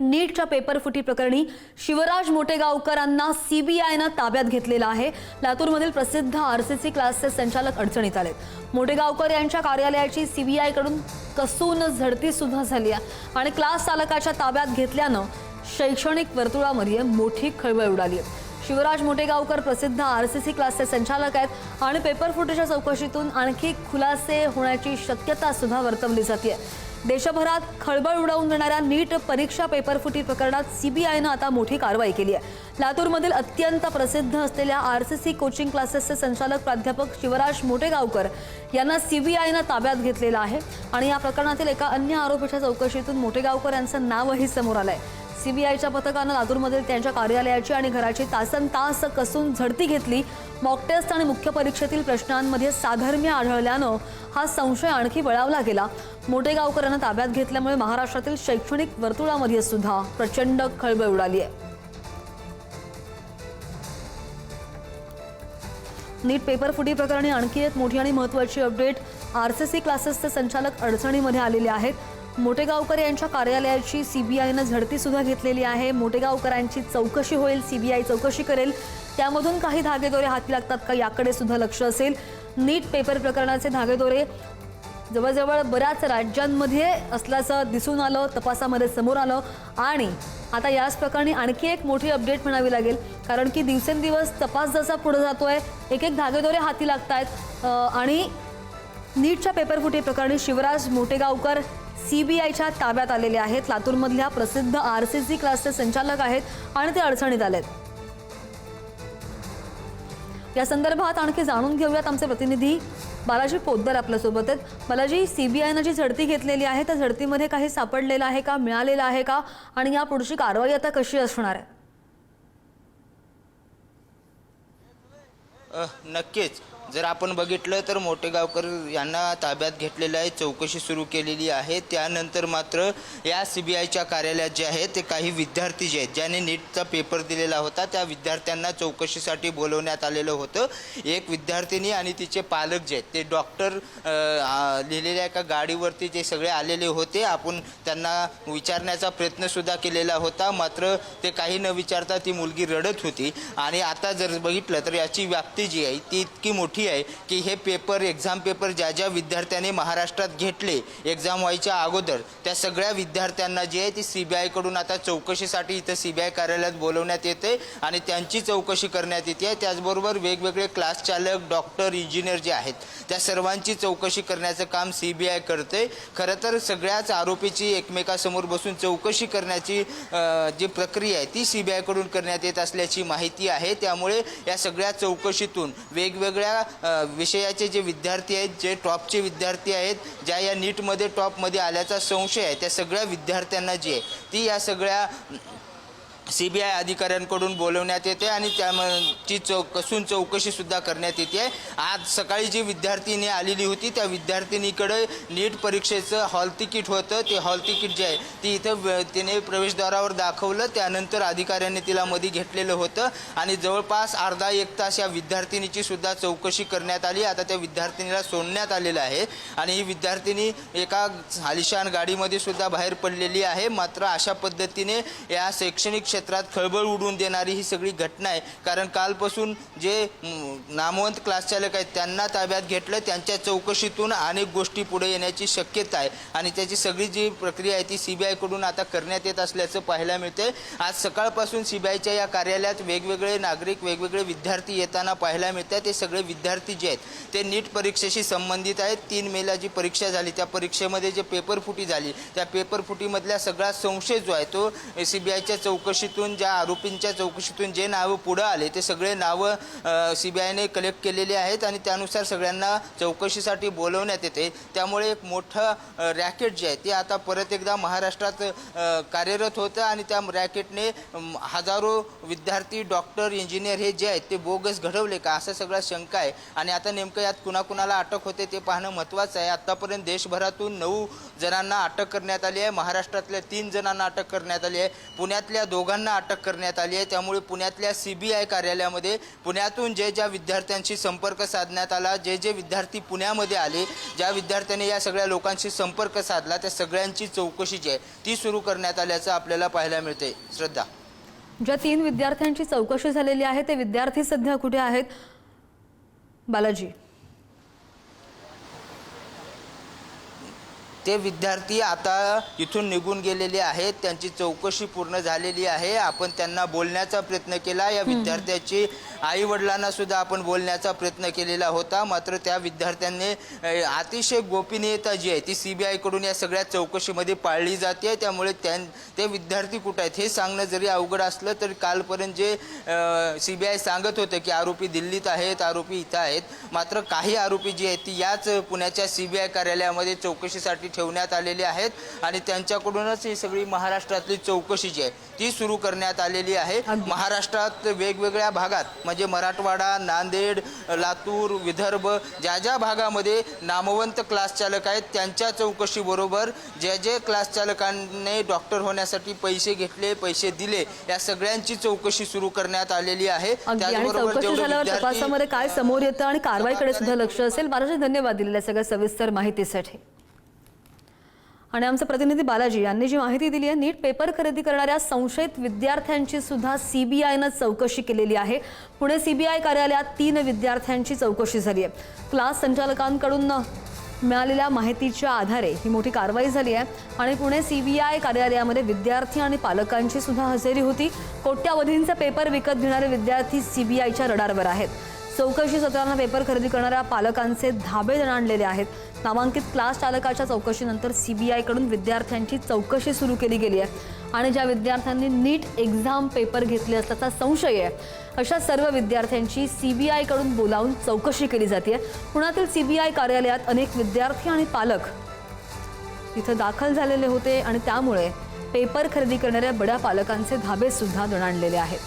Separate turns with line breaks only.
नीटच्या पेपरफुटी प्रकरणी शिवराज मोटेगावकरांना सीबीआयनं ताब्यात घेतलेलं आहे। लातूरमधील प्रसिद्ध आरसीसी क्लासचे संचालक अडचणीत आलेत। मोटेगावकर यांच्या कार्यालयाची सीबीआय कडून कसून झडती सुद्धा झाली आहे आणि क्लास चालकाच्या ताब्यात घेतल्यानं शैक्षणिक वर्तुळामध्ये मोठी खळबळ उडाली आहे। शिवराज मोटेगावकर प्रसिद्ध आरसीसी क्लासचे संचालक आहेत आणि पेपरफुटीच्या चौकशीतून आणखी खुलासे होण्याची शक्यता सुद्धा वर्तवली जाते। देशभरात खळबळ उडवून देणाऱ्या नीट परीक्षा पेपरफुटी प्रकरणात सीबीआयनं आता मोठी कारवाई केली आहे। लातूरमधील अत्यंत प्रसिद्ध असलेल्या आरसीसी कोचिंग क्लासेसचे संचालक प्राध्यापक शिवराज मोटेगावकर यांना सीबीआयनं ताब्यात घेतलेलं आहे आणि या प्रकरणातील एका अन्य आरोपीच्या चौकशीतून मोटेगावकर यांचं नावही समोर आलंय। सीबीआयच्या पथकानं लातूरमधील त्यांच्या कार्यालयाची आणि घराची तासनतास कसून झडती घेतली। मॉक टेस्ट आणि मुख्य परीक्षेतील प्रश्नांमध्ये साधर्म्य आढळल्यानं हा संशय आणखी बळावला गेला। मोटेगावकर यांना ताब्यात घेतल्यामुळे महाराष्ट्रातील शैक्षणिक वर्तुळामध्ये सुद्धा प्रचंड खळबळ उडाली आहे। नीट पेपरफुटी प्रकरणी आणखी एक मोठी आणि महत्त्वाची अपडेट। आरसीसी क्लासेसचे संचालक अडचणीमध्ये आलेले आहेत। मोटेगावकर यांच्या कार्यालयाची सीबीआयनं झडती सुद्धा घेतलेली आहे। मोटेगावकरांची चौकशी होईल, सीबीआय चौकशी करेल, त्यामधून काही धागेदोरे हाती लागतात का याकडे सुद्धा लक्ष असेल। नीट पेपर प्रकरणाचे धागेदोरे जवळजवळ बऱ्याच राज्यांमध्ये असल्याचं दिसून आलं, तपासामध्ये समोर आलं आणि आता याच प्रकरणी आणखी एक मोठी अपडेट म्हणावी लागेल, कारण की दिवसेंदिवस तपास जसा पुढे जातोय एक एक धागेदोरे हाती लागतायत आणि नीटच्या पेपरफुटी प्रकरणी शिवराज मोटेगावकर सीबीआयच्या ताब्यात आलेले आहेत। लातूरमधल्या प्रसिद्ध आरसीसी क्लासचे संचालक आहेत आणि ते अडचणीत आलेत। या संदर्भात आणखी जाणून घेऊयात, आमचे प्रतिनिधी बालाजी पोद्दार आपल्यासोबत आहेत। बालाजी, सीबीआयनं जी झडती घेतलेली आहे त्या झडतीमध्ये काही सापडलेलं आहे का, मिळालेलं आहे का आणि या पुढची कारवाई आता कशी असणार आहे?
नक्कीच जर आपण बघितलं तर मोटेगावकर यांना ताब्यात घेतलेलं आहे, चौकशी सुरू केलेली आहे। त्यानंतर मात्र या सीबीआयच्या कार्यालयात जे आहे ते काही विद्यार्थी जे आहेत ज्याने नीटचा पेपर दिलेला होता त्या विद्यार्थ्यांना चौकशीसाठी बोलवण्यात आलेलं होतं। एक विद्यार्थिनी आणि तिचे पालक जे आहेत ते डॉक्टर लिहिलेल्या एका गाडीवरती जे सगळे आलेले होते। आपण त्यांना विचारण्याचा प्रयत्नसुद्धा केलेला होता, मात्र ते काही न विचारता ती मुलगी रडत होती। आणि आता जर बघितलं तर याची व्याप्ती जी आहे ती इतकी मोठी आहे की हे पेपर एक्झाम पेपर ज्या ज्या विद्यार्थ्यांनी महाराष्ट्रात घेतले एक्झाम व्हायच्या अगोदर त्या सगळ्या विद्यार्थ्यांना जे आहे ती सीबीआय कडून आता चौकशीसाठी इथं सीबीआय कार्यालयात बोलवण्यात येते आणि त्यांची चौकशी करण्यात येते। त्याचबरोबर वेगवेगळे क्लास चालक, डॉक्टर, इंजिनियर जे आहेत त्या सर्वांची चौकशी करण्याचं काम सीबीआय करते। खरं तर सगळ्याच आरोपीची एकमेकासमोर बसून चौकशी करण्याची जी प्रक्रिया आहे ती सीबीआय कडून करण्यात येत असल्याची माहिती आहे। त्यामुळे या सगळ्या चौकशीतून वेगवेगळ्या विषयाचे जे विद्यार्थी आहेत, जे टॉपचे विद्यार्थी आहेत, ज्या या नीटमध्ये टॉपमध्ये आल्याचा संशय आहे त्या सगळ्या विद्यार्थ्यांना जी आहे ती या सगळ्या सीबीआय अधिकाऱ्यांकडून बोलवण्यात येते आणि त्याची कसून चौकशीसुद्धा करण्यात येते। आज सकाळी जी विद्यार्थिनी आलेली होती त्या विद्यार्थिनीकडे नीट परीक्षेचं हॉल तिकीट होतं। ते हॉल तिकीट जे आहे ती इथं तिने प्रवेशद्वारावर दाखवलं। त्यानंतर अधिकाऱ्यांनी तिला मध्ये घेतलेलं होतं आणि जवळपास अर्धा एक तास या विद्यार्थिनीची सुद्धा चौकशी करण्यात आली। आता त्या विद्यार्थिनीला सोडण्यात आलेलं आहे आणि ही विद्यार्थिनी एका आलिशान गाडीमध्ये सुद्धा बाहेर पडलेली आहे। मात्र अशा पद्धतीने या शैक्षणिक क्षेत्रात खळबळ उडवून देणारी ही सगळी घटना आहे, कारण कालपासून जे नामवंत क्लास चालक आहेत त्यांना ताब्यात घेतलं, त्यांच्या चौकशीतून अनेक गोष्टी पुढे येण्याची शक्यता आहे आणि त्याची सगळी जी प्रक्रिया आहे ती सीबीआय कडून आता करण्यात येत असल्याचं पाहायला मिळते। आज सकाळपासून सीबीआयच्या या कार्यालयात वेगवेगळे नागरिक, वेगवेगळे विद्यार्थी येताना पाहायला मिळतात। ते सगळे विद्यार्थी जे आहेत ते नीट परीक्षेशी संबंधित आहेत। 3 मेला जी परीक्षा झाली त्या परीक्षेमध्ये जे पेपरफुटी झाली त्या पेपरफुटीमधला सगळा संशय जो आहे तो सीबीआयच्या चौकशीतून, ज्या आरोपींच्या चौकशीतून जे नावं पुढे आले ते सगळे नावं सीबीआयने कलेक्ट केलेले आहेत आणि त्यानुसार सगळ्यांना चौकशीसाठी बोलवण्यात येते। त्यामुळे एक मोठं रॅकेट जे आहे ते आता परत एकदा महाराष्ट्रात कार्यरत होतं आणि त्या रॅकेटने हजारो विद्यार्थी, डॉक्टर, इंजिनियर हे जे आहेत ते बोगस घडवले का असा सगळा शंका आहे आणि आता नेमकं यात कुणाकुणाला अटक होते ते पाहणं महत्त्वाचं आहे। आतापर्यंत देशभरातून 9 जणांना अटक करण्यात आली आहे, महाराष्ट्रातल्या 3 जणांना अटक करण्यात आली आहे, पुण्यातल्या 2 जणांना अटक करण्यात आली आहे। त्यामुळे पुण्यातल्या CBI कार्यालयामध्ये पुण्यातून ज्या विद्यार्थ्यांशी संपर्क साधण्यात आला, जे विद्यार्थी पुण्यामध्ये आले, ज्या विद्यार्थ्यांनी या सगळ्या लोकांशी संपर्क साधला, त्या सगळ्यांची चौकशी जी आहे ती सुरू करण्यात आल्याचं आपल्याला पाहायला मिळते। श्रद्धा,
ज्या 3 विद्यार्थ्यांची चौकशी झालेली आहे ते विद्यार्थी सध्या कुठे आहेत? बालाजी,
ते विद्यार्थी आता इथून निघून गेलेले आहेत, त्यांची चौकशी पूर्ण झालेली आहे। आपण त्यांना बोलण्याचा प्रयत्न केला, या विद्यार्थ्याची आई वडिलांना सुद्धा आपण बोलण्याचा प्रयत्न केलेला होता, मात्र त्या विद्यार्थ्यांनी अतिशय गोपनीयता जी आहे ती CBI कडून या सगळ्या चौकशीमध्ये पाळली जाते। त्यामुळे ते विद्यार्थी कुठे आहेत हे सांगणं जरी अवघड असलं तरी कालपर्यंत जे CBI सांगत होते की आरोपी दिल्लीत आहेत, आरोपी इथं आहेत, मात्र काही आरोपी जे आहेत ती याच पुण्याच्या CBI कार्यालयामध्ये चौकशीसाठी ठेवण्यात आलेले आहेत आणि त्यांच्याकडूनच ही सगळी महाराष्ट्रातली चौकशी जी आहे ती सुरू करण्यात आलेली आहे। महाराष्ट्रात वेगवेगळ्या भागात म्हणजे मराठवाडा, नांदेड, लातूर, विदर्भ ज्या भागामध्ये नामवंत क्लास चालक आहेत त्यांच्या चौकशीबरोबर जे क्लास चालकांनी डॉक्टर होण्यासाठी पैसे घेतले, पैसे दिले, या सगळ्यांची चौकशी सुरू करण्यात आलेली आहे।
त्याचबरोबर चौकशी झाल्यावर तपासामध्ये काय समोर येतं आणि कारवाईकडे सुद्धा लक्ष असेल। बालाजी, धन्यवाद दिलेल्या सगळ्या सविस्तर माहितीसाठी। आणि आमचे प्रतिनिधी बालाजी यांनी जी माहिती दिली आहे, नीट पेपर खरेदी करणाऱ्या संशयित विद्यार्थ्यांची सुद्धा CBIनं चौकशी केलेली आहे। पुणे CBI कार्यालयात 3 विद्यार्थ्यांची चौकशी झाली आहे। क्लास संचालकांकडून मिळालेल्या माहितीच्या आधारे ही मोठी कारवाई झाली आहे आणि पुणे CBI कार्यालयामध्ये विद्यार्थी आणि पालकांची सुद्धा हजेरी होती। कोट्यावधींचे पेपर विकत घेणारे विद्यार्थी CBIच्या रडारवर आहेत। चौकशी सत्रांना पेपर खरेदी करणाऱ्या पालकांचे धाबे दणाणलेले आहेत। नामांकित क्लास चालकाच्या चौकशीनंतर CBI कडून विद्यार्थ्यांची चौकशी सुरू केली गेली आहे आणि ज्या विद्यार्थ्यांनी नीट एक्झाम पेपर घेतले असल्याचा संशय आहे अशा सर्व विद्यार्थ्यांची CBI कडून बोलावून चौकशी केली जाते। पुण्यातील CBI कार्यालयात अनेक विद्यार्थी आणि पालक इथं दाखल झालेले होते आणि त्यामुळे पेपर खरेदी करणाऱ्या बड्या पालकांचे धाबे सुद्धा दणाणलेले आहेत।